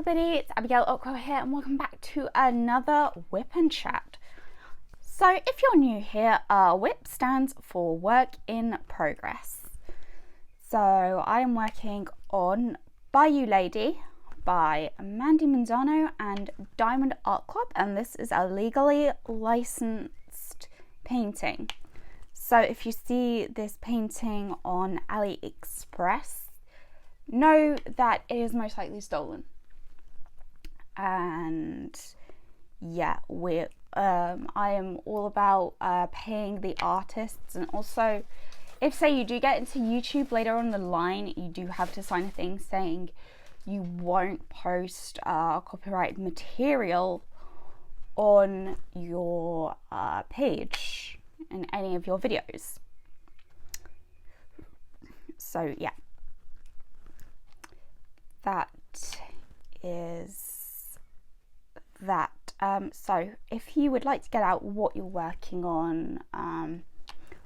everybody, it's Abigail Ockwell here and welcome back to another WIP and Chat. So if you're new here, WIP stands for Work in Progress. So I am working on By You Lady by Mandy Manzano and Diamond Art Club, and this is a legally licensed painting. So if you see this painting on AliExpress, know that it is most likely stolen. And yeah, I am all about paying the artists, and also if say you do get into YouTube later on the line, you do have to sign a thing saying you won't post copyrighted material on your page in any of your videos. So yeah, that is that. So if you would like to get out what you're working on,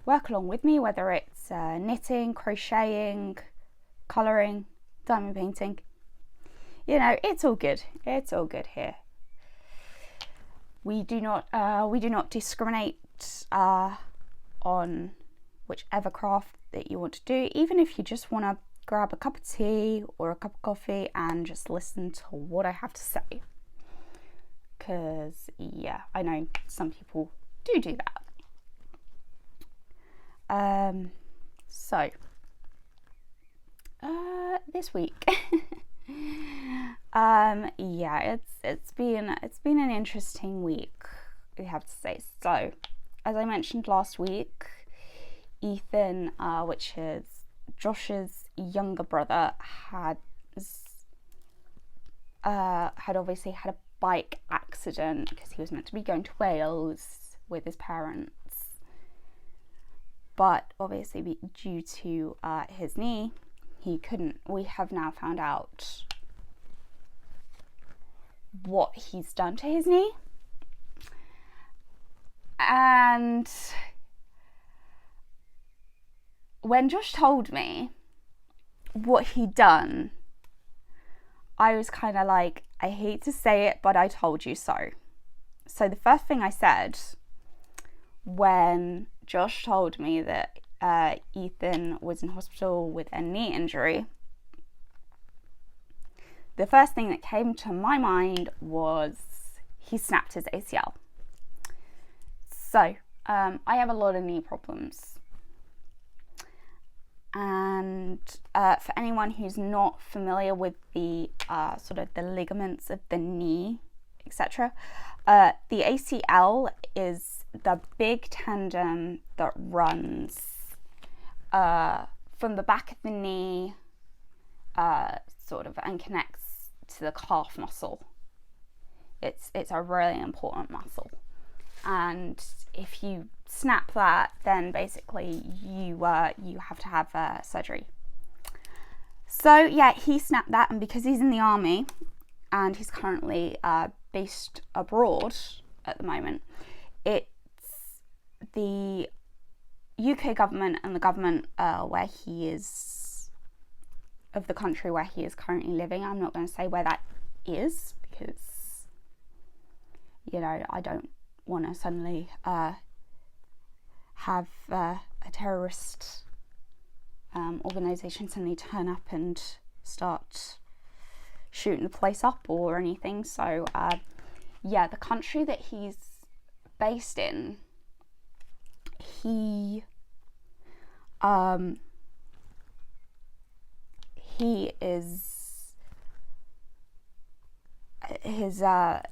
work along with me, whether it's knitting, crocheting, colouring, diamond painting, you know, it's all good. It's all good here. We do not discriminate on whichever craft that you want to do, even if you just want to grab a cup of tea or a cup of coffee and just listen to what I have to say. Because yeah, I know some people do that. So this week, yeah, it's been an interesting week, we have to say. So as I mentioned last week, Ethan, which is Josh's younger brother, had obviously had a bike accident because he was meant to be going to Wales with his parents, but obviously due to his knee, he couldn't. We have now found out what he's done to his knee, and when Josh told me what he'd done, I was kind of like, I hate to say it, but I told you so. So the first thing I said when Josh told me that Ethan was in hospital with a knee injury, the first thing that came to my mind was he snapped his ACL. So I have a lot of knee problems. And for anyone who's not familiar with the sort of the ligaments of the knee, etc., the ACL is the big tendon that runs from the back of the knee sort of and connects to the calf muscle. It's a really important muscle, and if you snap that, then basically you have to have surgery. So yeah, he snapped that, and because he's in the army and he's currently based abroad at the moment, it's the UK government and the government where he is, of the country where he is currently living. I'm not going to say where that is because, you know, I don't want to suddenly have a terrorist organisation suddenly turn up and start shooting the place up or anything. So yeah, the country that he's based in, he is his so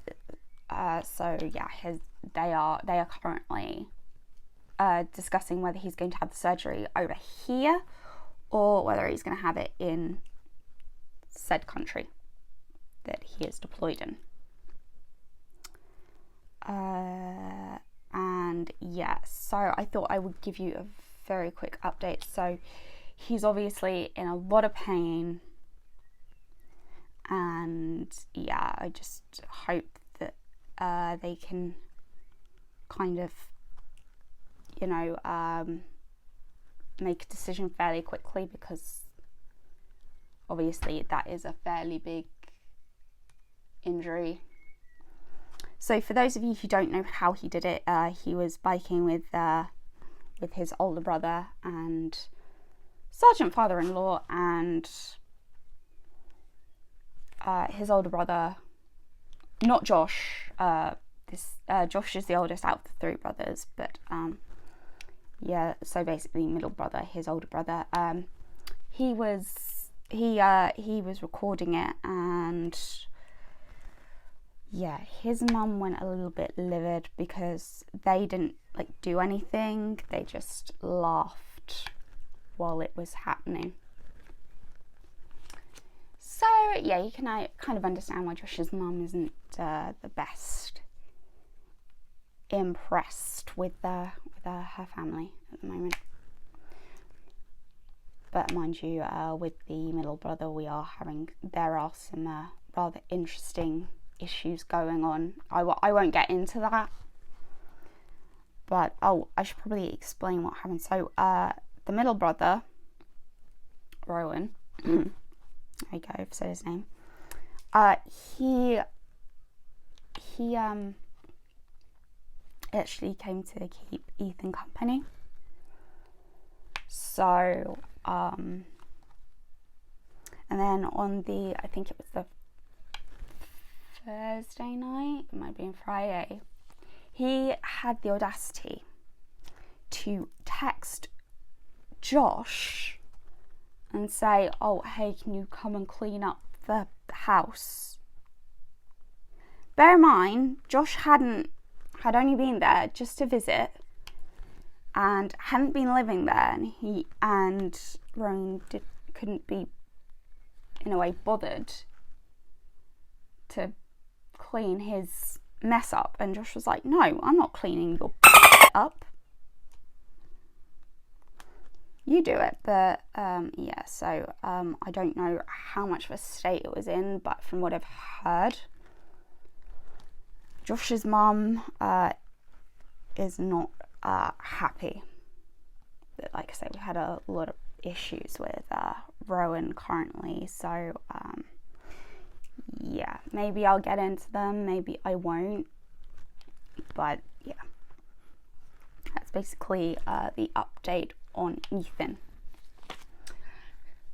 yeah, they are currently discussing whether he's going to have the surgery over here or whether he's going to have it in said country that he is deployed in. And yeah, so I thought I would give you a very quick update. So he's obviously in a lot of pain, and yeah, I just hope that they can kind of, you know, make a decision fairly quickly, because obviously that is a fairly big injury. So for those of you who don't know how he did it, he was biking with his older brother and sergeant father-in-law, and his older brother, not Josh. Josh is the oldest out of the three brothers, but yeah. So basically, middle brother, his older brother. He was recording it, and yeah, his mum went a little bit livid because they didn't do anything. They just laughed while it was happening. So yeah, you can kind of understand why Josh's mum isn't the best impressed with her family at the moment. But mind you, with the middle brother, there are some rather interesting issues going on. I won't get into that, but I should probably explain what happened. So the middle brother, Rowan, there you go, I've said his name. He actually came to keep Ethan company. So and then on I think it was the Thursday night, it might have been Friday, he had the audacity to text Josh and say, oh, hey, can you come and clean up the house? Bear in mind, Josh had only been there just to visit and hadn't been living there, and Rowan couldn't be, in a way, bothered to clean his mess up. And Josh was like, no, I'm not cleaning your up, you do it. But yeah, so I don't know how much of a state it was in, but from what I've heard, Josh's mum is not happy. But like I say, we had a lot of issues with Rowan currently, so yeah, maybe I'll get into them, maybe I won't, but yeah, that's basically the update on Ethan.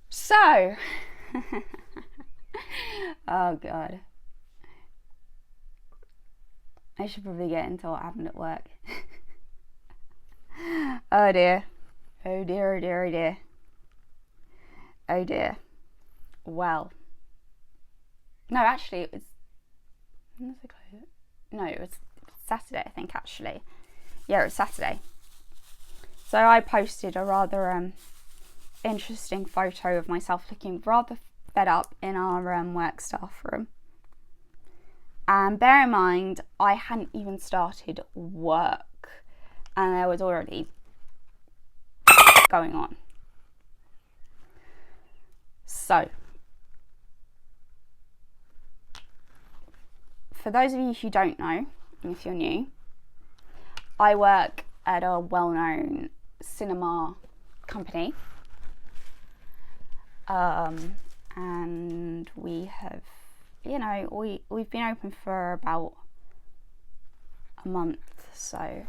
So oh god, I should probably get into what happened at work. Oh dear. Oh dear, oh dear, oh dear. Oh dear. Well. No, actually it was... No, it was Saturday, I think, actually. Yeah, it was Saturday. So I posted a rather interesting photo of myself looking rather fed up in our work staff room. And bear in mind, I hadn't even started work, and there was already going on. So, for those of you who don't know, and if you're new, I work at a well-known cinema company, and we have, we've been open for about a month, so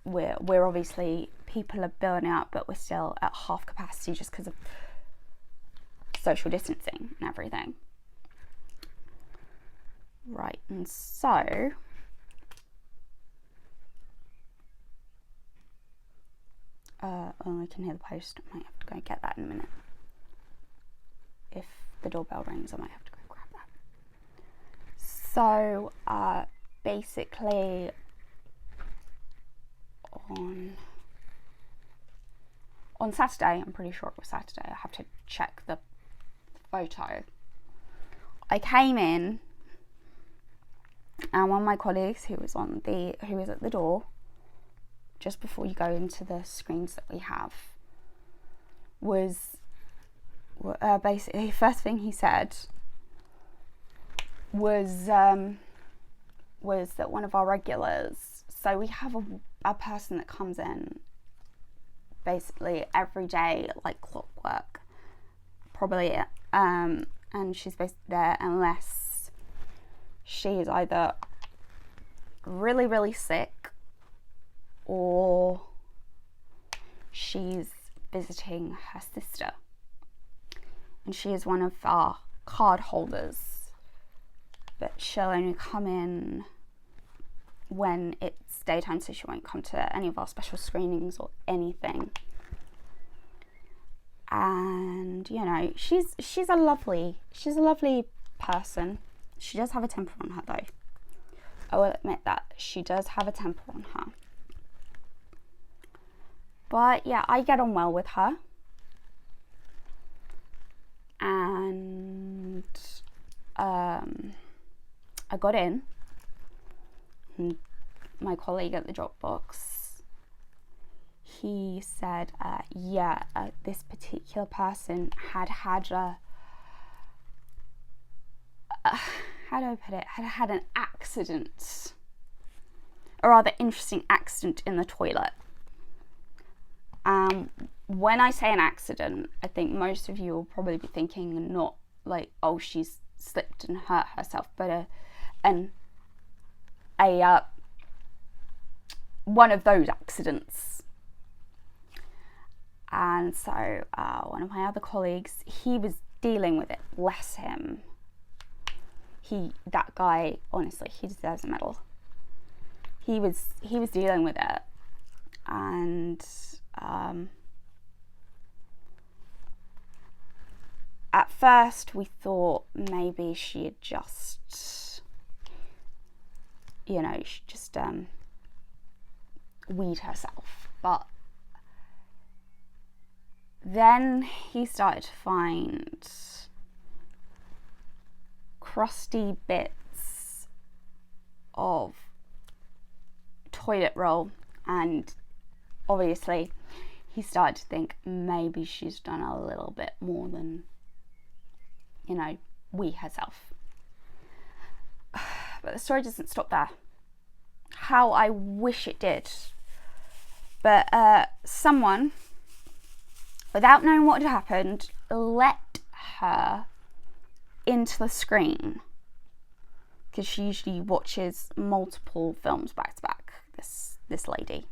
we're obviously, people are building up, but we're still at half capacity just because of social distancing and everything. Right, and so I can hear the post. I might have to go get that in a minute. If the doorbell rings, I might have to go grab that. So basically on Saturday, I'm pretty sure it was Saturday, I have to check the photo, I came in and one of my colleagues who was at the door just before you go into the screens that we have was basically, the first thing he said was that one of our regulars, so we have a person that comes in basically every day like clockwork, probably and she's basically there unless she is either really, really sick or she's visiting her sister. And she is one of our card holders, but she'll only come in when it's daytime, so she won't come to any of our special screenings or anything. And you know, she's a lovely person. She does have a temper on her though. I will admit that she does have a temper on her. But yeah, I get on well with her. And I got in. And my colleague at the Dropbox, he said, this particular person had a, how do I put it, had an accident, a rather interesting accident in the toilet. When I say an accident, I think most of you will probably be thinking not like, oh, she's slipped and hurt herself, but one of those accidents. And so one of my other colleagues, he was dealing with it. Bless him. That guy, honestly, he deserves a medal. He was dealing with it, and at first we thought maybe she had just, weed herself, but then he started to find crusty bits of toilet roll, and obviously he started to think maybe she's done a little bit more than, wee herself. But the story doesn't stop there. How I wish it did. But someone, without knowing what had happened, let her into the screen, because she usually watches multiple films back to back, this lady.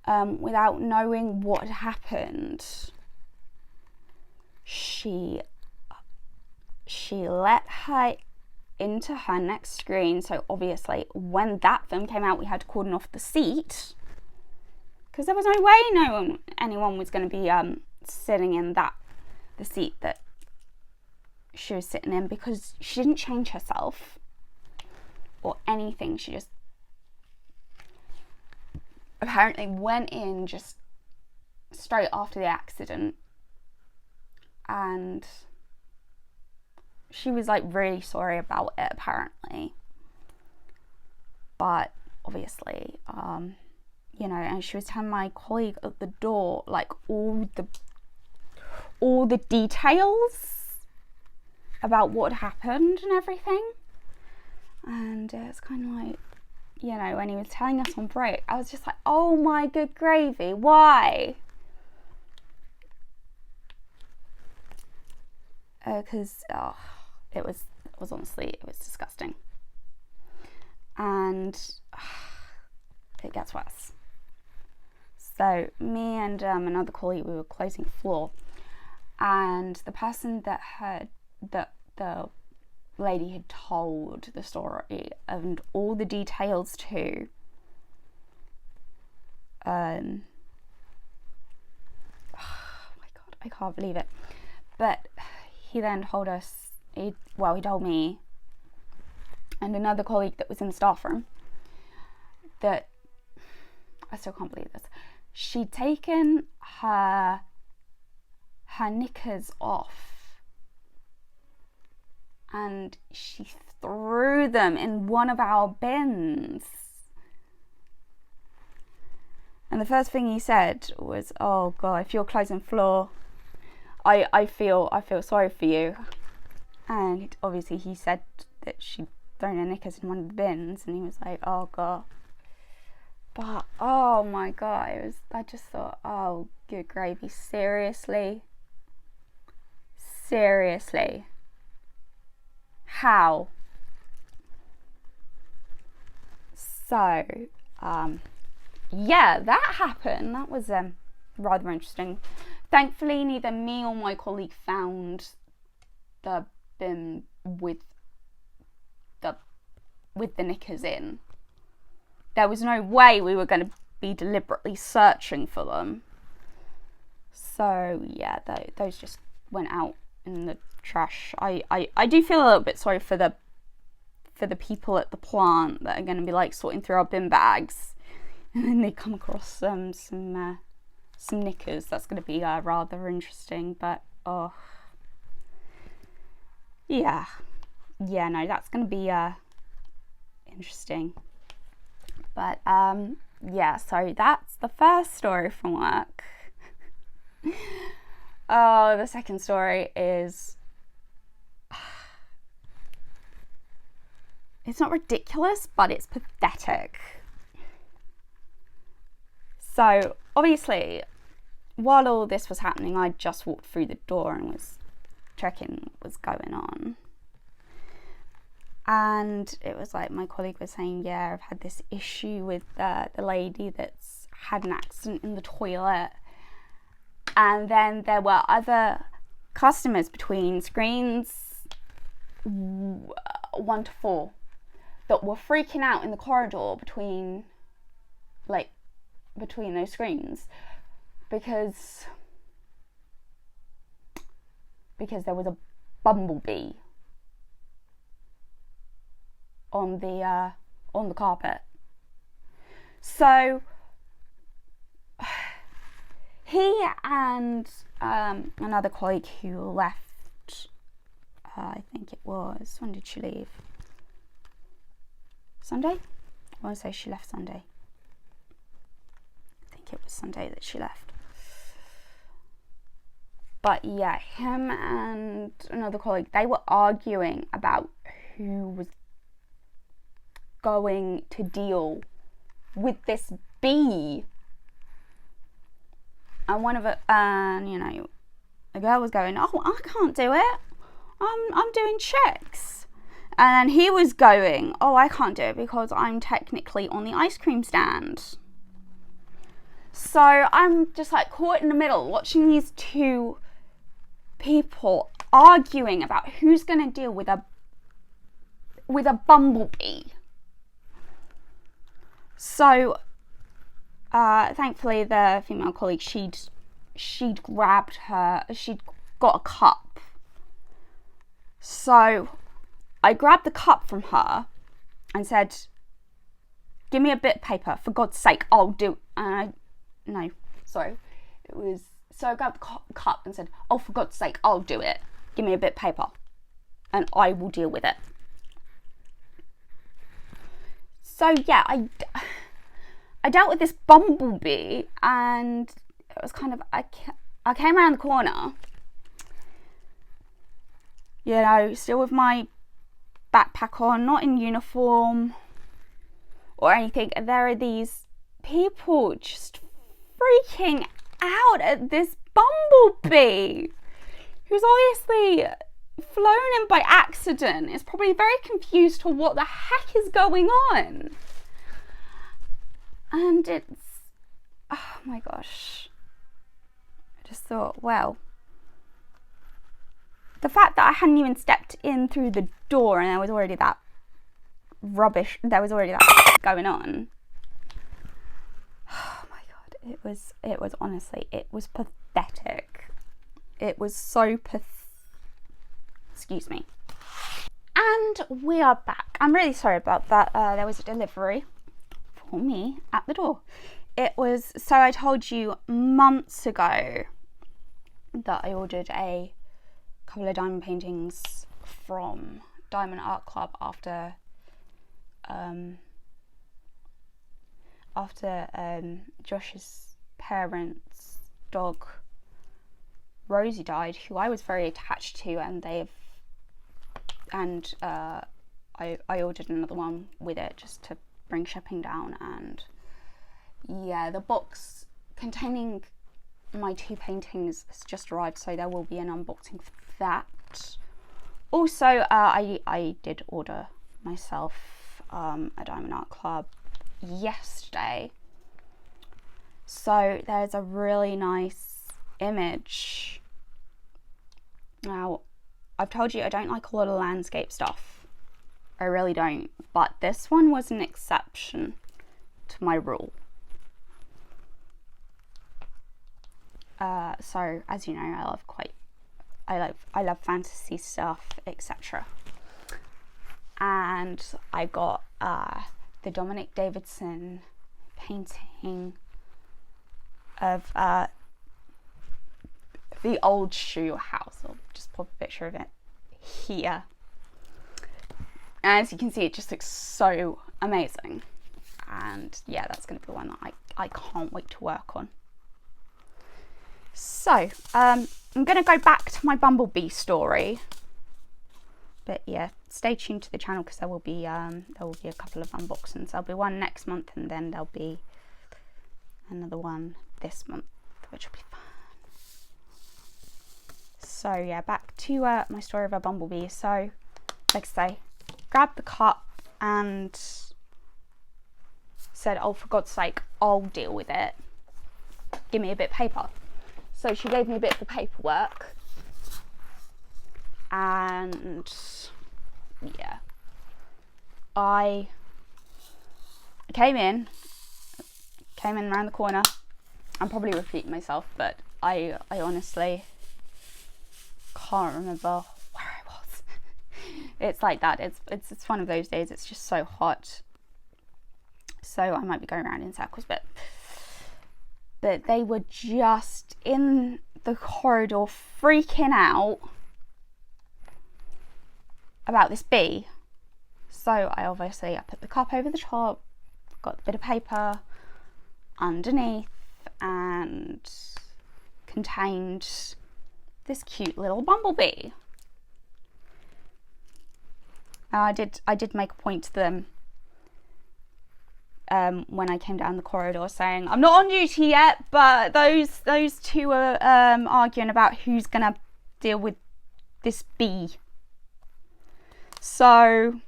Without knowing what had happened, she let her into her next screen. So obviously when that film came out, we had to cordon off the seat, because there was no way anyone was going to be sitting in the seat that she was sitting in, because she didn't change herself or anything. She just apparently went in just straight after the accident, and she was like really sorry about it apparently, but obviously and she was telling my colleague at the door like all the details about what happened and everything. And it's kind of like, when he was telling us on break, I was just like, oh my good gravy, why? Because it was honestly, it was disgusting. And it gets worse. So me and another colleague, we were closing the floor, and the person that the lady had told the story and all the details to, oh my god, I can't believe it. But he then told us, he told me and another colleague that was in the staff room that, I still can't believe this, she'd taken her knickers off and she threw them in one of our bins. And the first thing he said was, oh god, if you're closing floor, I feel sorry for you. And obviously he said that she'd thrown her knickers in one of the bins, and he was like, oh god. But oh my god, I just thought, oh good gravy, seriously? Seriously. How? So, yeah, that happened. That was rather interesting. Thankfully, neither me or my colleague found the bin with the knickers in. There was no way we were going to be deliberately searching for them. So yeah, those just went out in the trash. I do feel a little bit sorry for the people at the plant that are going to be like sorting through our bin bags, and then they come across some knickers. That's going to be rather interesting. But oh yeah, no, that's going to be interesting. But yeah, so that's the first story from work. Oh, the second story is, it's not ridiculous, but it's pathetic. So obviously, while all this was happening, I just walked through the door and was checking what was going on. And it was like my colleague was saying, yeah, I've had this issue with the lady that's had an accident in the toilet. And then there were other customers between screens 1 to 4 that were freaking out in the corridor between those screens because there was a bumblebee on the carpet. So he and another colleague who left, I think it was, when did she leave? Sunday? I want to say she left Sunday. I think it was Sunday that she left. But yeah, him and another colleague, they were arguing about who was going to deal with this bee. And one of it, the girl was going, oh, I can't do it. I'm doing checks. And he was going, oh, I can't do it because I'm technically on the ice cream stand. So I'm just like caught in the middle watching these two people arguing about who's going to deal with a bumblebee. So thankfully the female colleague, she'd got a cup. So I grabbed the cup from her and said, give me a bit of paper, for God's sake, I'll do. So I grabbed the cup and said, oh, for God's sake, I'll do it. Give me a bit of paper and I will deal with it. So yeah, I dealt with this bumblebee, and it was kind of, I came around the corner, still with my backpack on, not in uniform or anything, and there are these people just freaking out at this bumblebee who's obviously flown in by accident. It's probably very confused to what the heck is going on. And it's, oh my gosh, I just thought, well, the fact that I hadn't even stepped in through the door and there was already that rubbish, going on. Oh my God, it was honestly, it was pathetic. It was so excuse me. And we are back. I'm really sorry about that. There was a delivery for me at the door. It was, so I told you months ago that I ordered a couple of diamond paintings from Diamond Art Club after Josh's parents' dog Rosie died, who I was very attached to, and I ordered another one with it just to bring shipping down. And yeah, the box containing my 2 paintings has just arrived, so there will be an unboxing for that. Also, I did order myself a Diamond Art Club yesterday. So there's a really nice image. Now, I've told you I don't like a lot of landscape stuff. I really don't. But this one was an exception to my rule. So as you know, I love fantasy stuff, etc. And I got the Dominic Davidson painting of the old shoe house. I'll just pop a picture of it here. And as you can see, it just looks so amazing. And yeah, that's going to be one that I can't wait to work on. So, I'm going to go back to my Bumblebee story. But yeah, stay tuned to the channel because there will be a couple of unboxings. There'll be one next month, and then there'll be another one this month, which will be fun. So yeah, back to my story of a Bumblebee. So, like I say, grabbed the cup and said, oh, for God's sake, I'll deal with it. Give me a bit of paper. So she gave me a bit of the paperwork. And yeah, I came in around the corner. I'm probably repeating myself, but I honestly can't remember where I was. It's like that. It's one of those days. It's just so hot. So I might be going around in circles, but they were just in the corridor freaking out about this bee. So I put the cup over the top, got a bit of paper underneath, and contained this cute little bumblebee. Now I did make a point to them when I came down the corridor saying, I'm not on duty yet, but those two are arguing about who's gonna deal with this bee. So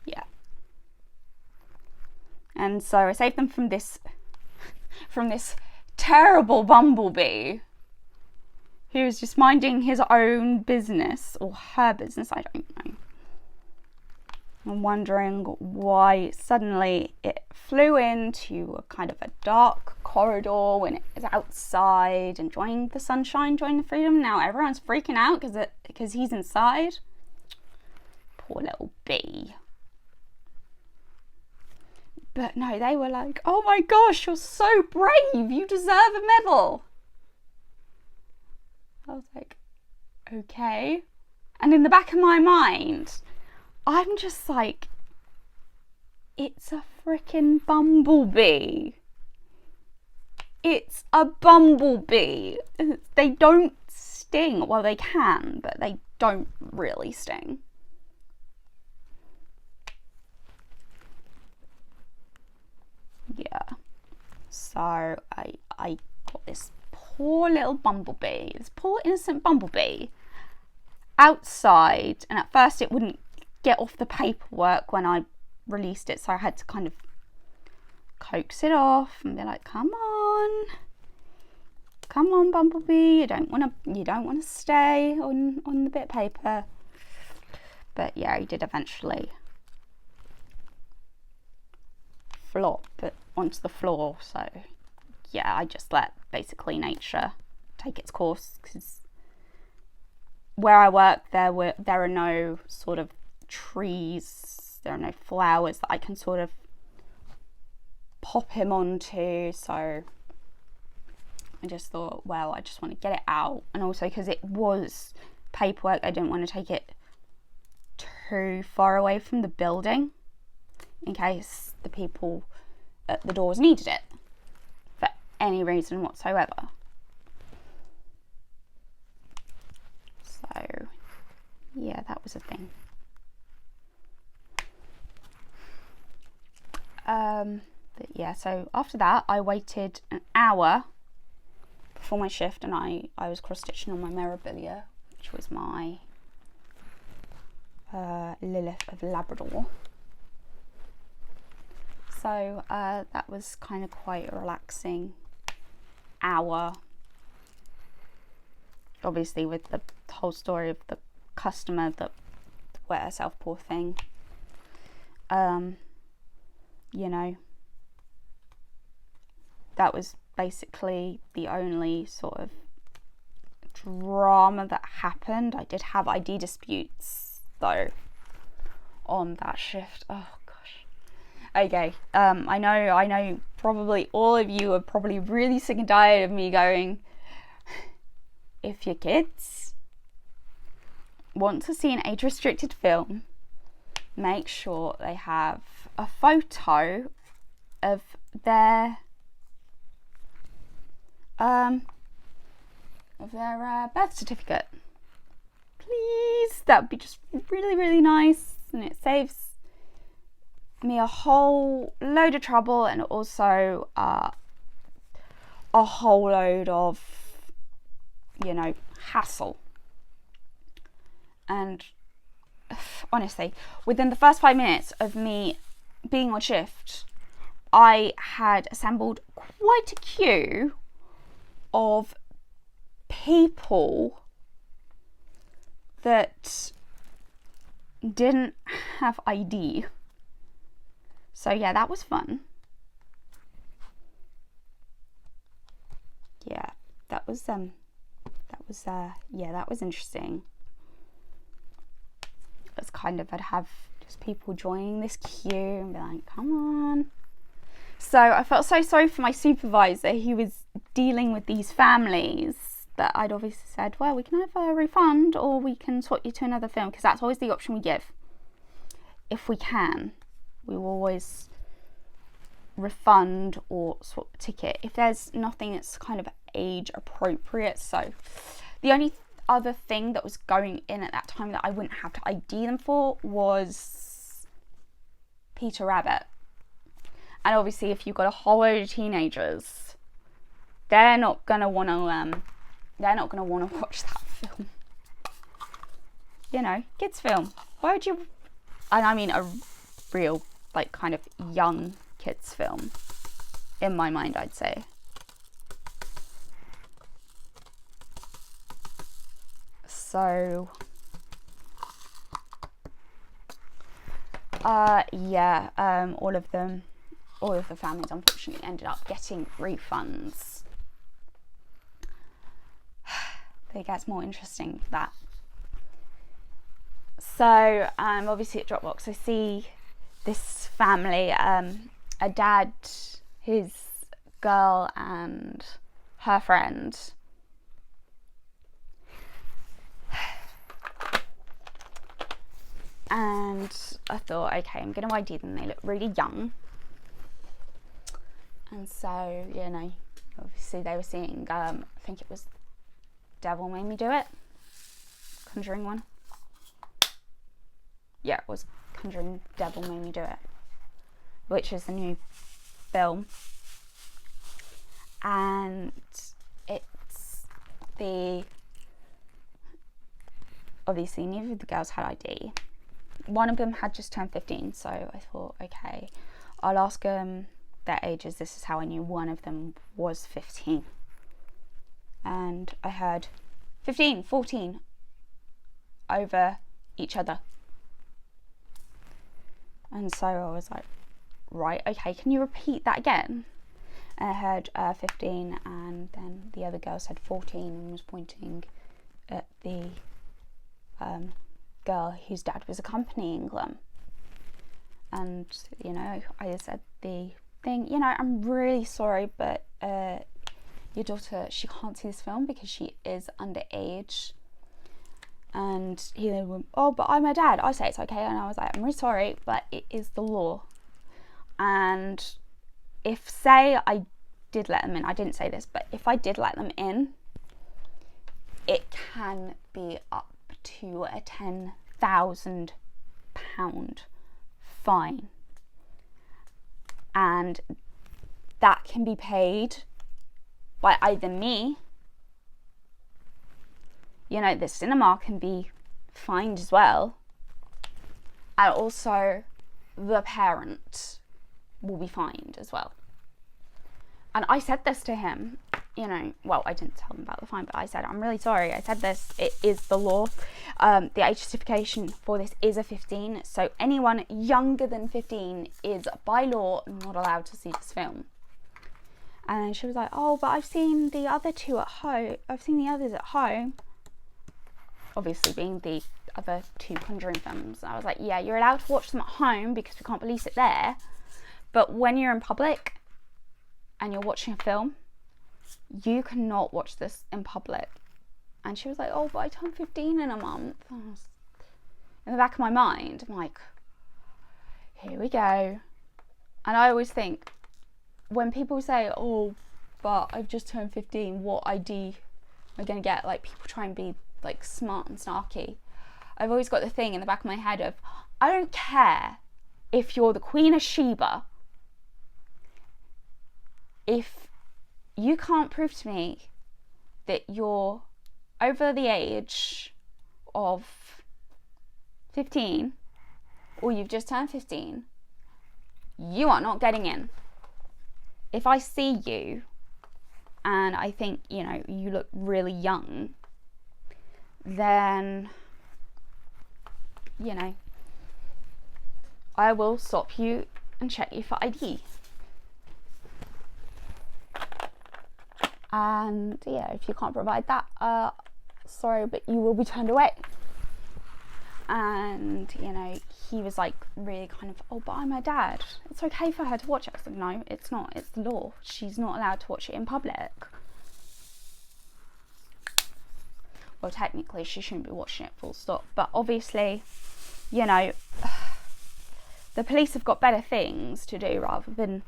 yeah, and so I saved them from this terrible bumblebee who was just minding his own business, or her business, I don't know. I'm wondering why suddenly it flew into a kind of a dark corridor when it was outside, enjoying the sunshine, enjoying the freedom. Now everyone's freaking out because he's inside. Poor little bee. But no, they were like, oh my gosh, you're so brave. You deserve a medal. I was like, okay. And in the back of my mind, I'm just like, it's a freaking bumblebee. It's a bumblebee. They don't sting. Well, they can, but they don't really sting. Yeah. So I got this poor little bumblebee, this poor innocent bumblebee outside, and at first it wouldn't get off the paperwork when I released it, so I had to kind of coax it off and be like, come on bumblebee, you don't want to stay on the bit of paper. But yeah, he did eventually flop onto the floor. So yeah, I just let basically nature take its course, because where I work there are no sort of trees, there are no flowers that I can sort of pop him onto. So I just thought, well, I just want to get it out, and also because it was paperwork, I didn't want to take it too far away from the building in case the people at the doors needed it for any reason whatsoever. So yeah, that was a thing. But yeah, so after that I waited an hour for my shift, and I was cross-stitching on my memorabilia, which was my Lilith of Labrador. So that was kind of quite a relaxing hour, obviously with the whole story of the customer that wet herself, poor thing. You know, that was basically the only sort of drama that happened. I did have ID disputes though on that shift. Oh gosh. Okay, I know probably all of you are probably really sick and tired of me going, if your kids want to see an age-restricted film, make sure they have a photo of their birth certificate, please. That would be just really, really nice, and it saves me a whole load of trouble, and also a whole load of, you know, hassle. And honestly, within the first 5 minutes of me being on shift, I had assembled quite a queue of people that didn't have ID. So yeah, that was fun. Yeah, that was interesting. It's kind of, I'd have just people joining this queue and be like, come on. So I felt so sorry for my supervisor. He was dealing with these families that I'd obviously said, well, we can either refund or we can swap you to another film, because that's always the option we give. If we can, we will always refund or swap the ticket if there's nothing that's kind of age appropriate. So the only other thing that was going in at that time that I wouldn't have to ID them for was Peter Rabbit. And obviously, if you've got a whole load of teenagers, they're not gonna want to watch that film. You know, kids' film. Why would you? And I mean a real, like, kind of young kids' film. In my mind, I'd say. So, yeah, all of the families unfortunately ended up getting refunds. It gets more interesting for that. So, obviously at Dropbox I see this family, a dad, his girl and her friend. And I thought, okay, I'm going to ID them. They look really young. And so, you know, obviously they were seeing, I think it was Devil Made Me Do It. Conjuring one. Yeah, it was Conjuring Devil Made Me Do It, which is the new film. And it's obviously neither of the girls had ID. One of them had just turned 15, so I thought, okay, I'll ask them their ages. This is how I knew one of them was 15. And I heard 15, 14 over each other. And so I was like, right, okay, can you repeat that again? And I heard 15, and then the other girl said 14 and was pointing at the girl whose dad was accompanying them. And, you know, I said the thing, you know, I'm really sorry, but your daughter, she can't see this film because she is underage. And he then went, oh, but I'm her dad. I say it's okay. And I was like, I'm really sorry, but it is the law. And if, say, I did let them in, I didn't say this, but if I did let them in, it can be up to a £10,000 fine. And that can be paid by either me you know, the cinema can be fined as well. And also the parent will be fined as well. And I said this to him, you know, well, I didn't tell him about the fine, but I said, I'm really sorry. I said this, it is the law. The age justification for this is a 15. So anyone younger than 15 is by law not allowed to see this film. And she was like, oh, but I've seen the other two at home. I've seen the others at home. Obviously being the other 2 Conjuring films. And I was like, yeah, you're allowed to watch them at home because we can't release it there. But when you're in public and you're watching a film, you cannot watch this in public. And she was like, oh, but I turned 15 in a month. In the back of my mind, I'm like, here we go. And I always think, when people say, oh, but I've just turned 15, what ID am I going to get? Like, people try and be like smart and snarky. I've always got the thing in the back of my head of, I don't care if you're the Queen of Sheba. If you can't prove to me that you're over the age of 15 or you've just turned 15, you are not getting in. If I see you and I think, you know, you look really young, then, you know, I will stop you and check you for ID. And yeah, if you can't provide that, sorry, but you will be turned away. And, you know, he was like really kind of, oh, but I'm her dad. It's okay for her to watch it. I said, no, it's not. It's the law. She's not allowed to watch it in public. Well, technically, she shouldn't be watching it, full stop. But obviously, you know, the police have got better things to do rather than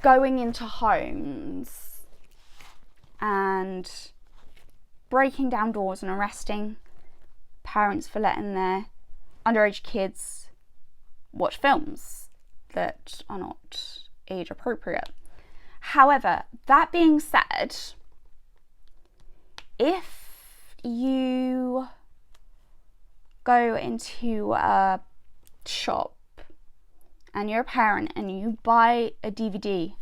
going into homes and breaking down doors and arresting parents for letting their underage kids watch films that are not age appropriate. However, that being said, if you go into a shop and you're a parent and you buy a DVD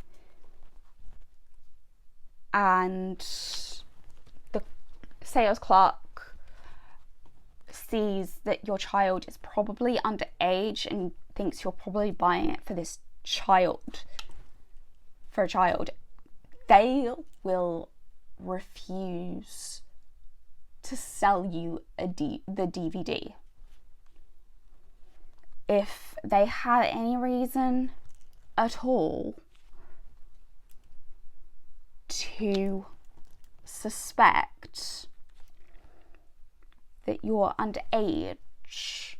and the sales clerk sees that your child is probably underage and thinks you're probably buying it for this child, they will refuse to sell you the DVD. If they had any reason at all to suspect that you're underage,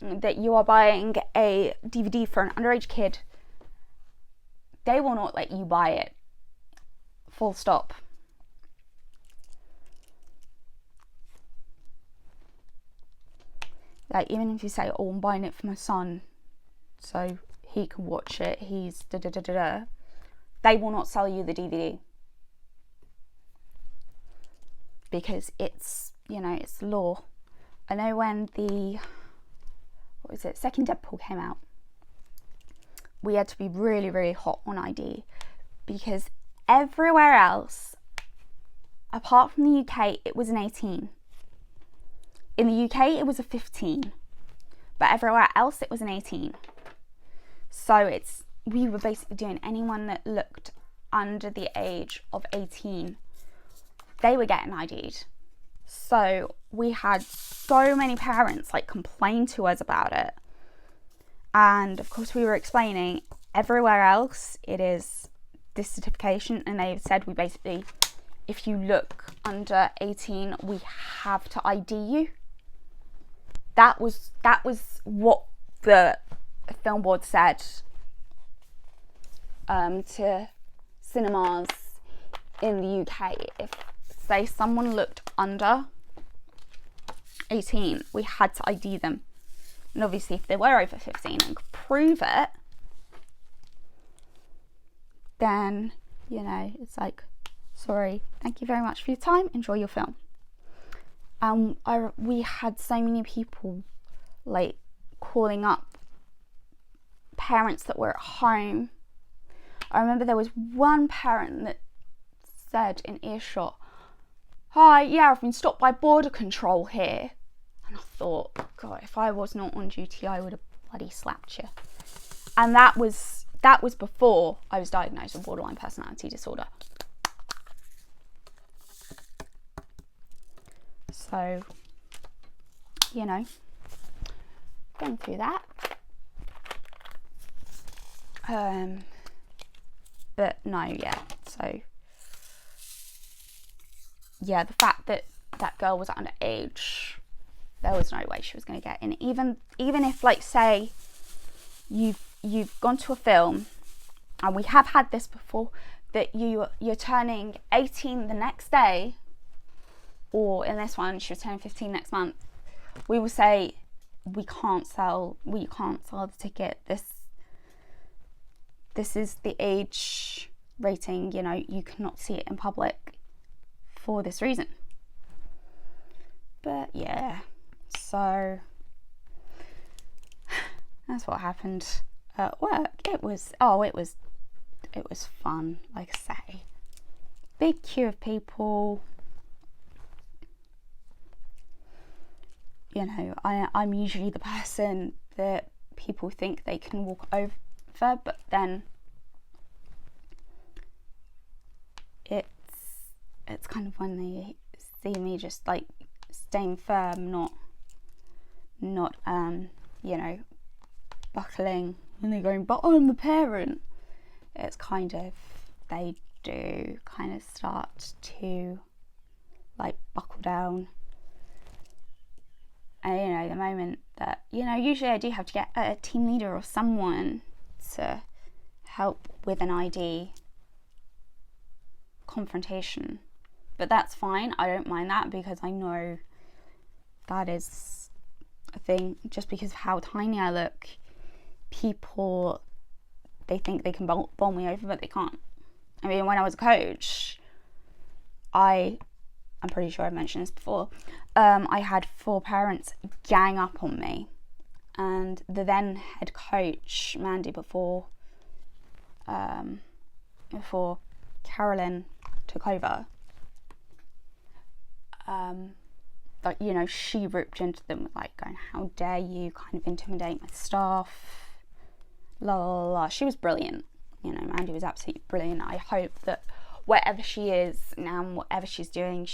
that you are buying a DVD for an underage kid, they will not let you buy it. Full stop. Like, even if you say, oh, I'm buying it for my son so he can watch it, he's da-da-da-da-da, they will not sell you the DVD. Because it's, you know, it's law. I know when the, second Deadpool came out, we had to be really, really hot on ID. Because everywhere else, apart from the UK, it was an 18. In the UK, it was a 15. But everywhere else, it was an 18. So we were basically doing anyone that looked under the age of 18, they were getting ID'd. So we had so many parents like complain to us about it. And of course we were explaining everywhere else it is this certification, and they said we basically, if you look under 18, we have to ID you. That was what the film board said to cinemas in the UK. If, say, someone looked under 18, we had to ID them. And obviously if they were over 15 and could prove it, then, you know, it's like, sorry. Thank you very much for your time. Enjoy your film. We had so many people like calling up parents that were at home. I remember there was one parent that said in earshot, "Hi, yeah, I've been stopped by border control here." And I thought, God, if I was not on duty, I would have bloody slapped you. And that was before I was diagnosed with borderline personality disorder. So, you know, going through that. But no, yeah. So, yeah, the fact that that girl was underage, there was no way she was going to get in. Even if, like, say, you've gone to a film, and we have had this before, that you're turning 18 the next day, or in this one, she was turning 15 next month, we will say, we can't sell the ticket. This is the age rating, you know, you cannot see it in public for this reason. But yeah, so that's what happened at work. It was fun, like I say. Big queue of people. You know, I'm usually the person that people think they can walk over, but then it's kind of when they see me just like staying firm, not you know, buckling, and they're going, "But I'm the parent." It's kind of, they do kind of start to like buckle down. And, you know, the moment that, you know, usually I do have to get a team leader or someone to help with an ID confrontation. But that's fine. I don't mind that, because I know that is a thing. Just because of how tiny I look, people, they think they can bowl me over, but they can't. I mean, when I was a coach, I'm pretty sure I've mentioned this before, I had 4 parents gang up on me, and the then head coach, Mandy, before Carolyn took over, like, you know, she ripped into them with like going, "How dare you kind of intimidate my staff, la la la la." She was brilliant, you know, Mandy was absolutely brilliant. I hope that wherever she is now and whatever she's doing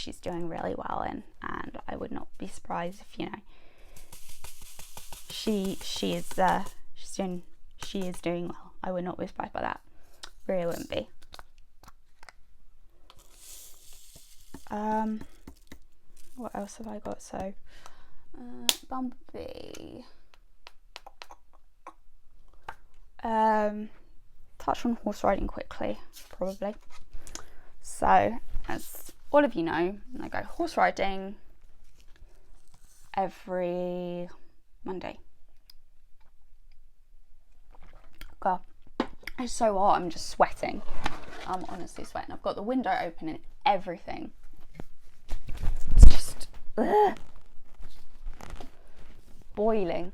really well in, and I would not be surprised if, you know, she is doing well. I would not be surprised by that. Really wouldn't be. What else have I got? So, Bumblebee. Touch on horse riding quickly, probably. So, as all of you know, I go horse riding every Monday. God, it's so hot, I'm just sweating. I'm honestly sweating. I've got the window open and everything. It's just boiling.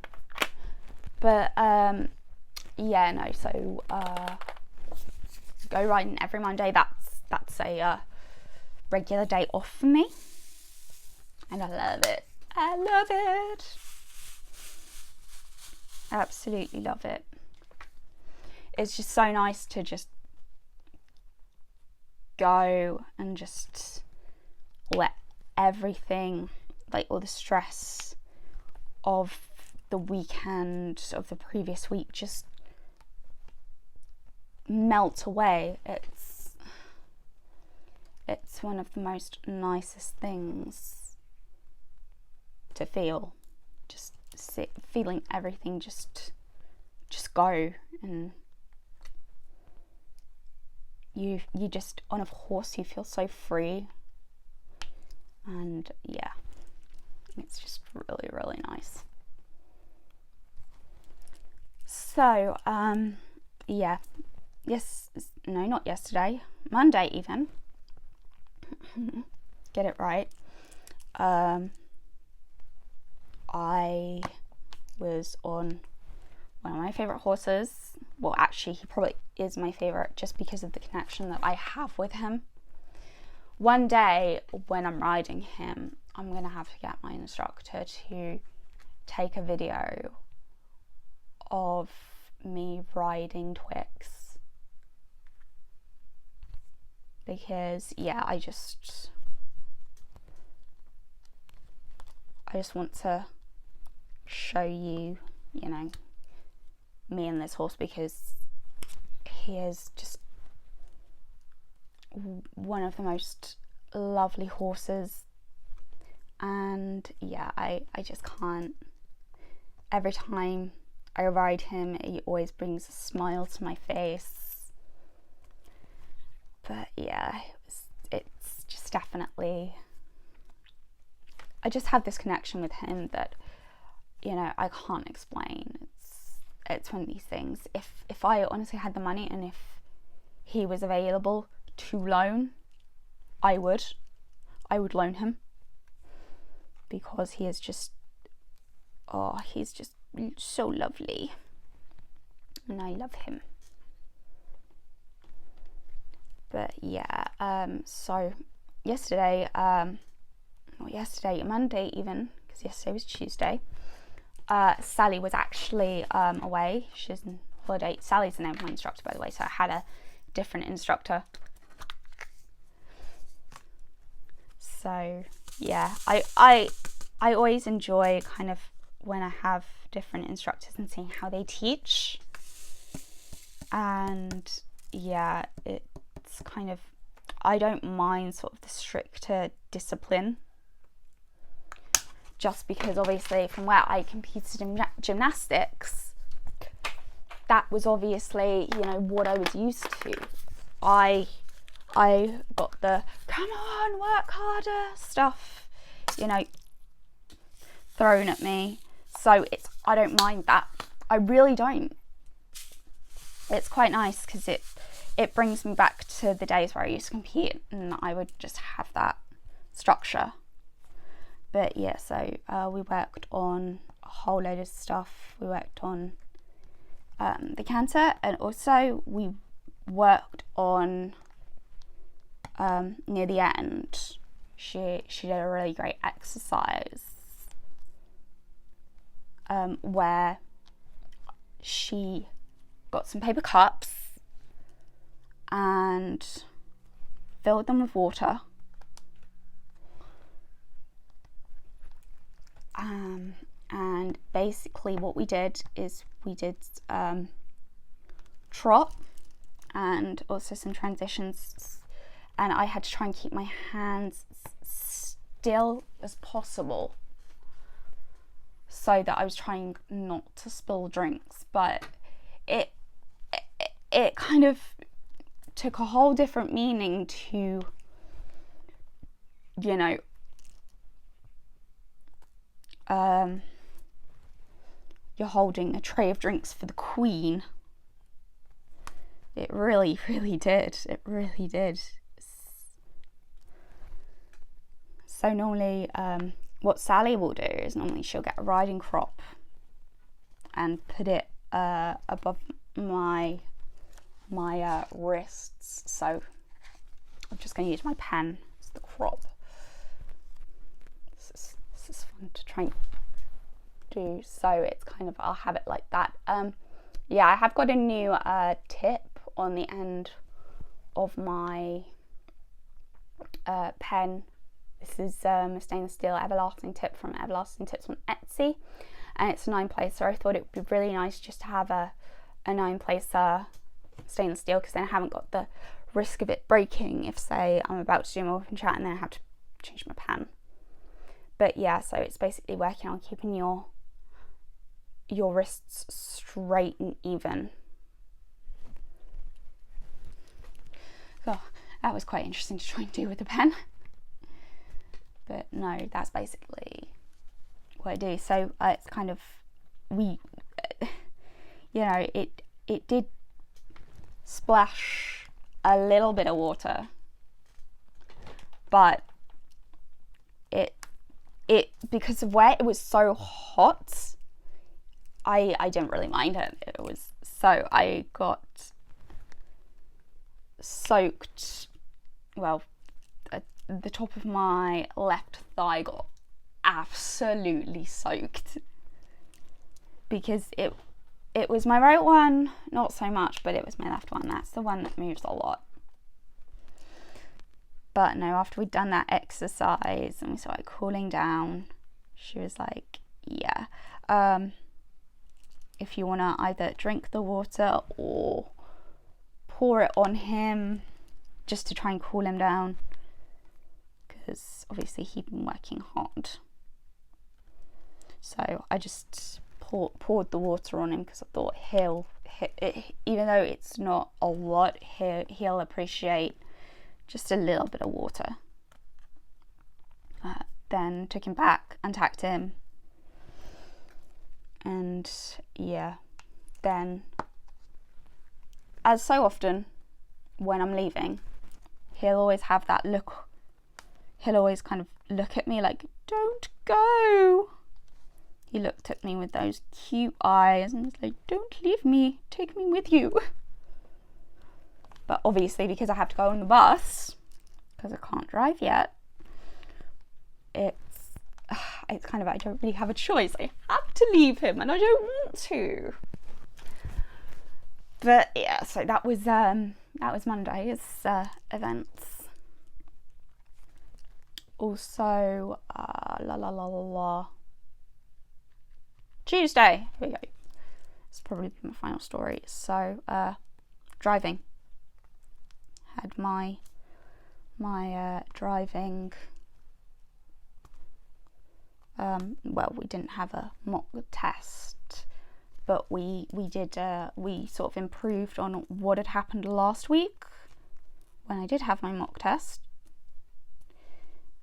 But yeah, no, so go riding every Monday. That's a regular day off for me, and I love it. Absolutely love it. It's just so nice to just go and just let everything, like all the stress of the weekend, of the previous week, just melt away. It's one of the most nicest things to feel. Just feeling everything just go, and you just, on a horse, you feel so free, and yeah, it's just really, really nice. So yeah, not yesterday, Monday even, get it right. I was on one of my favourite horses. Well, actually, he probably is my favourite just because of the connection that I have with him. One day when I'm riding him, I'm going to have to get my instructor to take a video of me riding Twix. Because, yeah, I just want to show you, you know, me and this horse, because he is just one of the most lovely horses. And yeah, I just can't. Every time I ride him, he always brings a smile to my face. But yeah, it's just definitely, I just have this connection with him that, you know, I can't explain. It's one of these things. If I honestly had the money and if he was available to loan, I would loan him, because he is just, he's just so lovely, and I love him. But yeah, so yesterday, Monday even, because yesterday was Tuesday, Sally was actually away. She's on holiday. Sally's the name of my instructor, by the way, so I had a different instructor. So yeah, I always enjoy kind of when I have different instructors and seeing how they teach. And yeah, it's kind of, I don't mind sort of the stricter discipline, just because obviously from where I competed in gymnastics, that was obviously, you know, what I was used to. I got the come on, work harder stuff, you know, thrown at me. So I don't mind that. I really don't. It's quite nice because it brings me back to the days where I used to compete and I would just have that structure. But yeah, so we worked on a whole load of stuff. We worked on the canter, and also we worked on near the end, she did a really great exercise where she got some paper cups and filled them with water, and basically what we did is we did trot and also some transitions, and I had to try and keep my hands still as possible so that I was trying not to spill drinks. But it kind of took a whole different meaning to, you know, you're holding a tray of drinks for the Queen. It really, really did. It really did. So normally, what Sally will do is normally she'll get a riding crop and put it above my wrists. So I'm just going to use my pen as the crop. This is fun to try and do. So it's kind of, I'll have it like that. Yeah, I have got a new tip on the end of my pen. This is a stainless steel everlasting tip from Everlasting Tips on Etsy, and it's a 9-placer. I thought it would be really nice just to have a 9-placer stainless steel, because then I haven't got the risk of it breaking if, say, I'm about to do my WIP and Chat and then I have to change my pen. But yeah, so it's basically working on keeping your wrists straight and even. Oh, that was quite interesting to try and do with the pen. But no, that's basically what I do. So it's kind of, you know, it did splash a little bit of water but it because of where it was so hot, I didn't really mind it. It was so, I got soaked, well, the top of my left thigh got absolutely soaked, because it was my right one, not so much, but it was my left one. That's the one that moves a lot. But no, after we'd done that exercise and we started cooling down, she was like, yeah, if you want to either drink the water or pour it on him just to try and cool him down, because obviously he'd been working hard. So I just poured the water on him, because I thought even though it's not a lot, he'll appreciate just a little bit of water. Then took him back, untacked him, and yeah, then, as so often when I'm leaving, he'll always have that look. He'll always kind of look at me like, don't go. He looked at me with those cute eyes and was like, don't leave me, take me with you. But obviously, because I have to go on the bus, because I can't drive yet, it's kind of, I don't really have a choice. I have to leave him, and I don't want to. But yeah, so that was Monday's events. Also, Tuesday. Here we go. It's probably my final story. So, driving. Had my driving. Well, we didn't have a mock test, but we sort of improved on what had happened last week when I did have my mock test.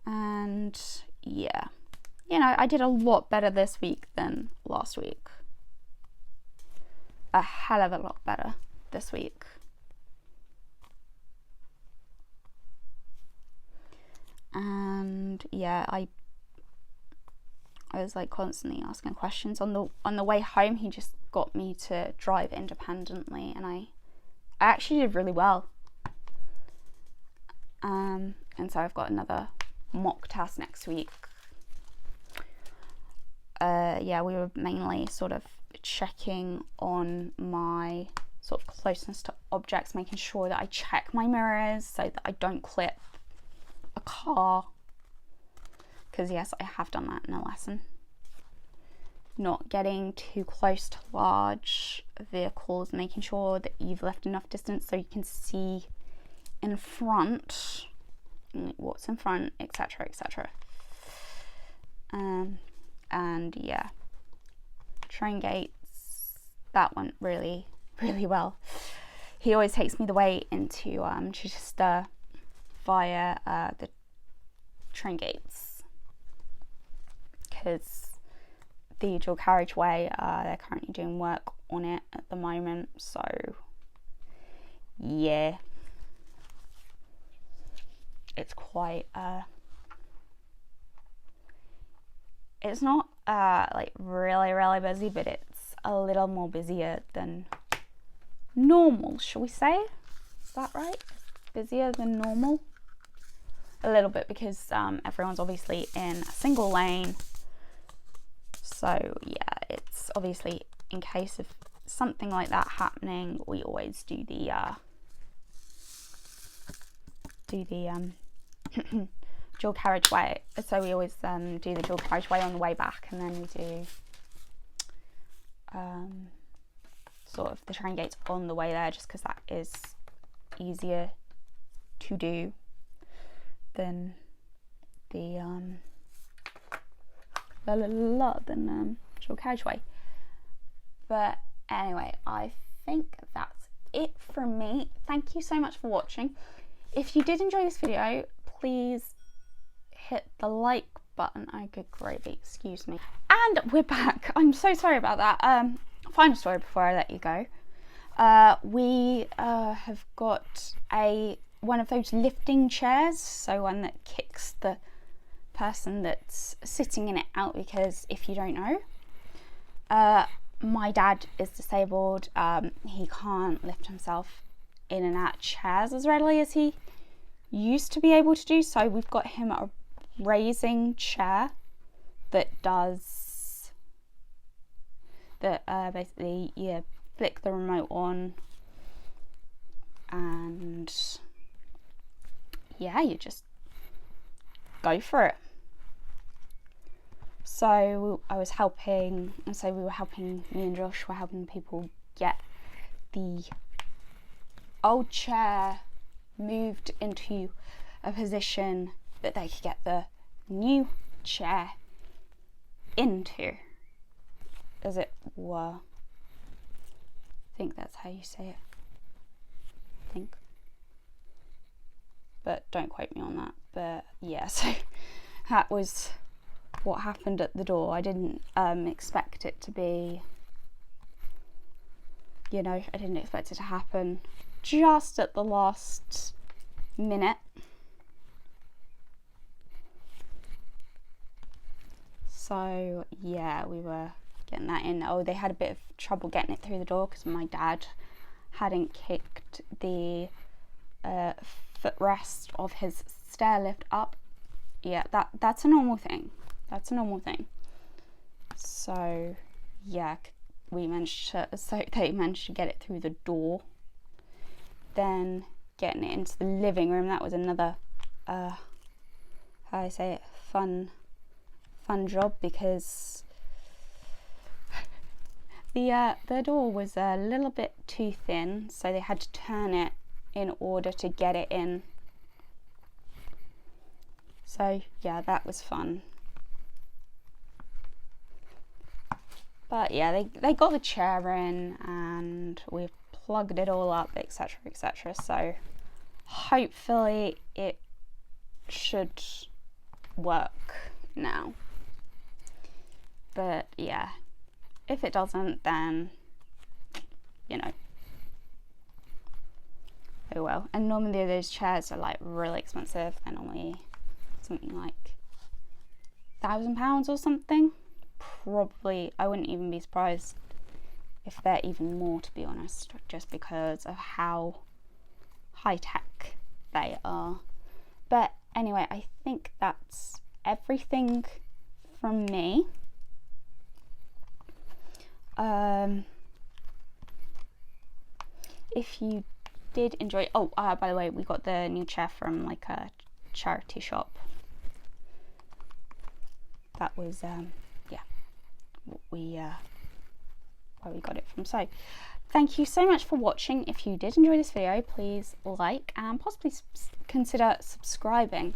And yeah, you know, I did a lot better this week than last week. A hell of a lot better this week. And yeah, I was like constantly asking questions on the way home. He just got me to drive independently, and I actually did really well. And so I've got another mock test next week. Yeah, we were mainly sort of checking on my sort of closeness to objects, making sure that I check my mirrors so that I don't clip a car, because yes, I have done that in a lesson. Not getting too close to large vehicles, making sure that you've left enough distance so you can see in front, what's in front, etc, etc. And yeah, train gates, that went really, really well. He always takes me the way into Chichester via the train gates, because the dual carriageway, they're currently doing work on it at the moment. So yeah, it's quite it's not like really busy, but it's a little more busier than normal, shall we say? Is that right? Busier than normal? A little bit, because everyone's obviously in a single lane. So yeah, it's obviously, in case of something like that happening, we always do the dual carriageway. So we always do the dual carriageway on the way back, and then we do sort of the train gates on the way there, just because that is easier to do than the dual carriageway. But anyway, I think that's it from me. Thank you so much for watching. If you did enjoy this video, please hit the like button. Oh, good gravy, excuse me. And we're back. I'm so sorry about that. Final story before I let you go. We have got a one of those lifting chairs, so one that kicks the person that's sitting in it out, because if you don't know, my dad is disabled. He can't lift himself in and out of chairs as readily as he used to be able to do, so we've got him a raising chair that does that. Basically, you flick the remote on and yeah, you just go for it. So I was helping, and so we were helping, me and Josh were helping people get the old chair moved into a position that they could get the new chair into, as it were. I think that's how you say it. I think. But don't quote me on that. But yeah, so that was what happened at the door. I didn't expect it to be, you know, I didn't expect it to happen just at the last minute. So yeah, we were getting that in. Oh, they had a bit of trouble getting it through the door because my dad hadn't kicked the footrest of his stair lift up. Yeah, that's a normal thing. That's a normal thing. So yeah, they managed to get it through the door. Then getting it into the living room, that was another how do I say it, fun job, because the door was a little bit too thin, so they had to turn it in order to get it in. So yeah, that was fun. But yeah, they got the chair in and we plugged it all up, etc, etc. So hopefully it should work now. But yeah, if it doesn't, then you know, oh well. And normally those chairs are like really expensive. They're normally something like £1,000 or something. Probably, I wouldn't even be surprised if they're even more, to be honest, just because of how high tech they are. But anyway, I think that's everything from me. If you did enjoy, by the way, we got the new chair from like a charity shop. That was where we got it from. So thank you so much for watching. If you did enjoy this video, please like and possibly consider subscribing.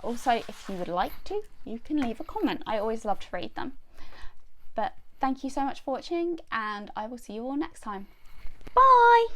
Also, if you would like to, you can leave a comment. I always love to read them. But thank you so much for watching, and I will see you all next time. Bye!